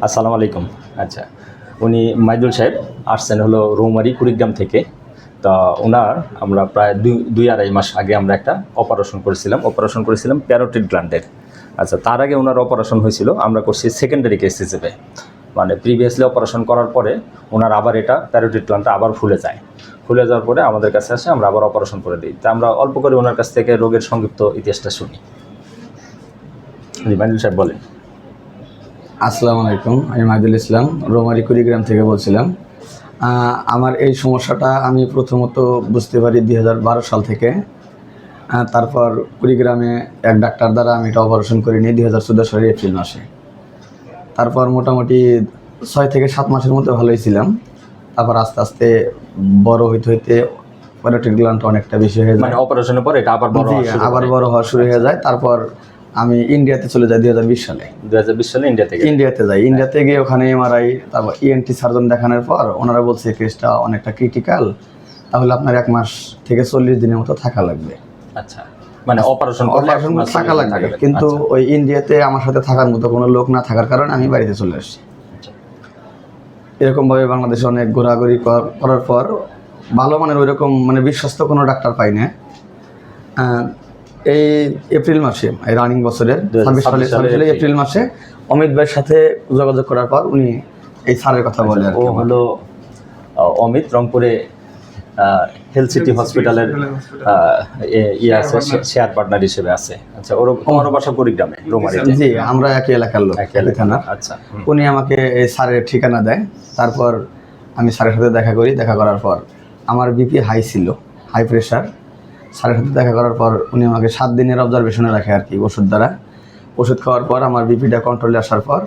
আসসালামু আলাইকুম। আচ্ছা, উনি মাইদুল সাহেব আসছেন হলো রৌমারী কুড়িগ্রাম থেকে। তা ওনার আমরা প্রায় দুই আড়াই মাস আগে আমরা একটা অপারেশন করেছিলাম প্যারোটিড গ্ল্যান্ডের। আচ্ছা, তার আগে ওনার অপারেশন হয়েছিল, আমরা করছি সেকেন্ডারি কেস হিসেবে, মানে প্রিভিয়াসলি অপারেশন করার পরে ওনার আবার এটা প্যারোটিড গ্ল্যান্ডটা আবার ফুলে যাওয়ার পরে আমাদের কাছে আসে, আমরা আবার অপারেশন করে দিই। তা আমরা অল্প করে ওনার কাছ থেকে রোগের সংক্ষিপ্ত ইতিহাসটা শুনি। জি মাইদুল সাহেব বলেন। আসসালামু আলাইকুম, আমি মাহিদুল ইসলাম, রৌমারী কুড়িগ্রাম থেকে বলছিলাম। আমার এই সমস্যাটা আমি প্রথমত বুঝতে পারি 2012 সাল থেকে। তারপর কুড়িগ্রামে এক ডাক্তার দ্বারা আমি এটা অপারেশন করে নিই 2014 সালের এপ্রিল মাসে। তারপর মোটামুটি 6 থেকে 7 মাসের মধ্যে ভালোই ছিলাম। তারপর আস্তে আস্তে বড় হইতে প্যারোটিড গ্ল্যান্ডটা অনেকটা বেশি হয়ে যায়, মানে অপারেশনের পরে এটা আবার বড় হওয়া শুরু হয়ে যায়। তারপর আমি ইন্ডিয়াতে চলে যাই 2020 সালে। 2020 সালে ইন্ডিয়াতে যাই। ইন্ডিয়াতে গিয়ে ওখানে এমআরআই, তারপর ইএনটি সার্জন দেখানোর পর ওনারা বলছে কেসটা অনেকটা ক্রিটিক্যাল, তাহলে আপনার 1 মাস থেকে 40 দিনের মতো থাকা লাগবে। আচ্ছা, মানে অপারেশন থাকা লাগবে। কিন্তু ওই ইন্ডিয়াতে আমার সাথে থাকার মতো কোনো লোক না থাকার কারণে আমি বাড়িতে চলে আসছি। এরকমভাবে বাংলাদেশে অনেক ঘোরাঘুরি করার পর ভালো মানের ওইরকম মানে বিশ্বস্ত কোনো ডাক্তার পাই না। এই এপ্রিল মাসে, এই রানিং বছরের 26 সালে এপ্রিল মাসে অমিত ভাইয়ের সাথে যোগাযোগ করার পর উনি এই স্যারের কথা বলে। ও হলো অমিত, রংপুরে হেলথ সিটি হসপিটালের আছে, শেয়ার পার্টনার হিসেবে আছে। আচ্ছা, ওর বাসা কুড়িগ্রামে, রৌমারীতে। জি, আমরা একই এলাকার লোক, একই থানা। আচ্ছা, উনি আমাকে এই স্যারের ঠিকানা দেয়। তারপর আমি স্যারের সাথে দেখা করার পর আমার বিপি হাই ছিল, হাই প্রেশার। স্যারের সাথে দেখা করার পর উনি আমাকে 7 দিনের অবজারভেশনে রাখে আর কি, ওষুধ খাওয়ার পর আমার বিপিটা কন্ট্রোলে আসার পর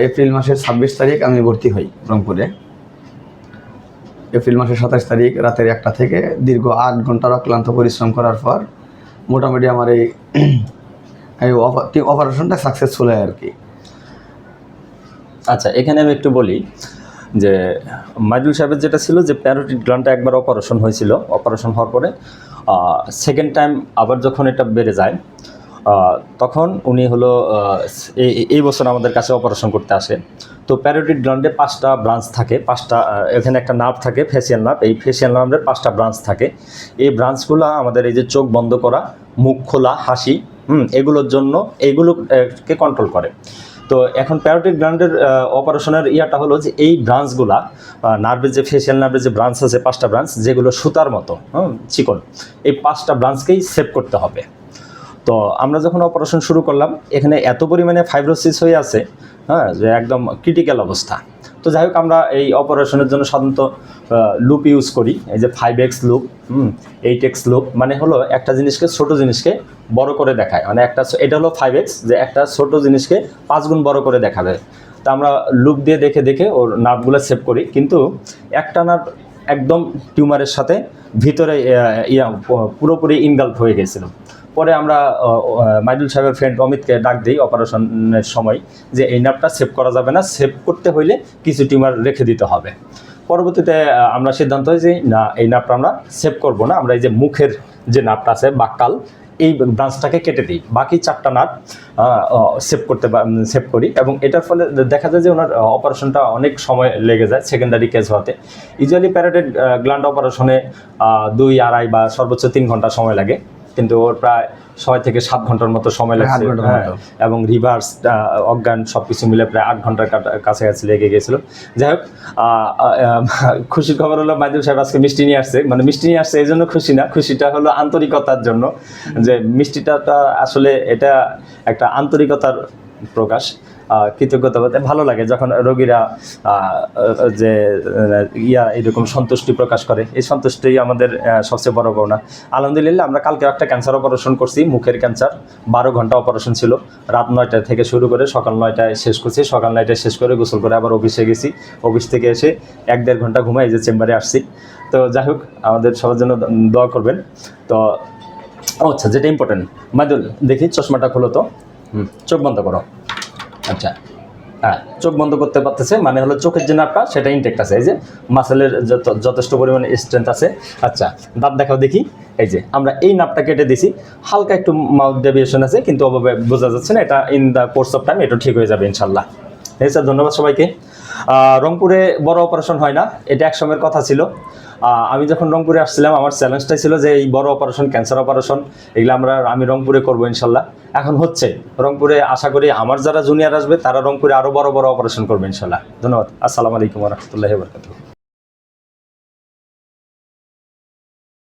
এপ্রিল মাসের 26 তারিখ আমি ভর্তি হই রংপুরে। এপ্রিল মাসের 27 তারিখ রাতের 1টা থেকে দীর্ঘ 8 ঘন্টার অক্লান্ত পরিশ্রম করার পর মোটামুটি আমার এই অপারেশনটা সাকসেসফুল হয় আর কি। আচ্ছা, এখানে আমি একটু বলি যে মাইদুল সাহেবের যেটা ছিল যে প্যারোটিড গ্ল্যান্ডটা একবার অপারেশন হয়েছিল, অপারেশন হওয়ার পরে সেকেন্ড টাইম আবার যখন এটা বেড়ে যায় তখন উনি হলো এই বছর আমাদের কাছে অপারেশন করতে আসে। তো প্যারোটিড গ্ল্যান্ডে 5টা ব্রাঞ্চ থাকে, এখানে একটা নার্ভ থাকে, ফেসিয়াল নার্ভ। এই ফেসিয়াল নার্ভের 5টা ব্রাঞ্চ থাকে। এই ব্রাঞ্চগুলো আমাদের এই যে চোখ বন্ধ করা, মুখ খোলা, হাসি, এগুলোর জন্য এইগুলোকে কন্ট্রোল করে। তো এখন প্যারোটিড গ্ল্যান্ডের অপারেশনের ইয়াটা হলো যে এই ব্রাঞ্চগুলা নার্ভের যে ফেসিয়াল নার্ভের যে ব্রাঞ্চ আছে, 5টা ব্রাঞ্চ, যেগুলো সুতার মতো চিকন, এই 5টা ব্রাঞ্চকেই সেভ করতে হবে। তো আমরা যখন অপারেশন শুরু করলাম, এখানে এত পরিমাণে ফাইব্রোসিস হয়ে আছে, যে একদম ক্রিটিক্যাল অবস্থা। তো যাই হোক, আমরা এই অপারেশনের জন্য সাধারণত লুপ ইউজ করি, এই যে 5x লুপ, 8x লুপ, মানে হলো একটা জিনিসকে, ছোট জিনিসকে বড় করে দেখায়। মানে এটা হলো 5x, যে একটা ছোট জিনিসকে 5 গুণ বড় করে দেখাবে। তা আমরা লুপ দিয়ে দেখে ওর নার্ভগুলো সেভ করি, কিন্তু একটা নার্ভ একদম টিউমারের সাথে ভিতরে পুরোপুরি ইনগাল্ভ হয়ে গেছিল। পরে আমরা মাইদুল সাহেবের ফ্রেন্ড অমিতকে ডাক দিই অপারেশনের সময়, যে এই নার্ভটা সেভ করা যাবে না, সেভ করতে হইলে কিছু টিউমার রেখে দিতে হবে। পরবর্তীতে আমরা সিদ্ধান্ত হয় যে না, এই নার্ভটা আমরা সেভ করবো না, আমরা এই যে মুখের যে নার্ভটা আছে বাক্কাল, এই ব্রাঞ্চটাকে কেটে দিই, বাকি 4টা নার্ভ সেভ করি। এবং এটার ফলে দেখা যায় যে ওনার অপারেশনটা অনেক সময় লেগে যায় সেকেন্ডারি কেস হওয়াতে। ইউজুয়ালি প্যারোটিড গ্ল্যান্ড অপারেশনে 2, 2.5 বা সর্বোচ্চ 3 ঘন্টা সময় লাগে, কিন্তু ওর প্রায় 6 থেকে 7 ঘন্টার মতো সময় লাগছে। এবং রিভার্স অজ্ঞান সব কিছু মিলে প্রায় 8 ঘন্টার কাছাকাছি লেগে গিয়েছিল। যাই হোক, খুশির খবর হলো মাইদুল সাহেব আজকে মিষ্টি নিয়ে আসছে। মানে মিষ্টি নিয়ে আসছে এই জন্য খুশি না, খুশিটা হলো আন্তরিকতার জন্য, যে মিষ্টিটা আসলে এটা একটা আন্তরিকতার প্রকাশ। কৃতজ্ঞতা বলতে ভালো লাগে যখন রোগীরা যে এরকম সন্তুষ্টি প্রকাশ করে। এই সন্তুষ্টি আমাদের সবচেয়ে বড় পাওনা। আলহামদুলিল্লাহ, আমরা কালকে একটা ক্যান্সার অপারেশন করছি, মুখের ক্যান্সার। 12 ঘন্টা অপারেশন ছিল, রাত 9টা থেকে শুরু করে সকাল 9টায় শেষ করছি। সকাল 9টায় শেষ করে গোসল করে আবার অফিসে গেছি। অফিস থেকে এসে 1-1.5 ঘন্টা ঘুমাই, এই যে চেম্বারে আসছি। তো যাই হোক, আমাদের সবার জন্য দোয়া করবেন। তো আচ্ছা, যেটা ইম্পর্টেন্ট, মাইদুল দেখি চশমাটা খোলো তো, চোখ বন্ধ করো। আচ্ছা, হ্যাঁ, চোখ বন্ধ করতে পারতেছে, মানে হলো চোখের যে নার্ভটা সেটা ইনটেক্ট আছে, এই যে মাসেলের যথেষ্ট পরিমাণে স্ট্রেংথ আছে। আচ্ছা, দাঁত দেখাও দেখি। এই যে আমরা এই নার্ভটা কেটে দিছি, হালকা একটু মাউথ ডেভিয়েশন আছে, কিন্তু অভাবে বোঝা যাচ্ছে না। এটা in the course of time এটা ঠিক হয়ে যাবে ইনশাল্লাহ। হ্যাঁ স্যার, ধন্যবাদ সবাইকে। রংপুরে বড় অপারেশন হয় না, এটা এক সময়ের কথা ছিল। আমি যখন রংপুরে আসছিলাম আমার চ্যালেঞ্জটাই ছিল যে এই বড় অপারেশন, ক্যান্সার অপারেশন, এগুলো আমি রংপুরে করবো ইনশাল্লাহ। এখন হচ্ছে রংপুরে, আশা করি আমার যারা জুনিয়র আসবে তারা রংপুরে আরও বড় বড় অপারেশন করবে ইনশাল্লাহ। ধন্যবাদ। আসসালামু আলাইকুম রহমতুল্লাহি ওয়া বারাকাতুহু।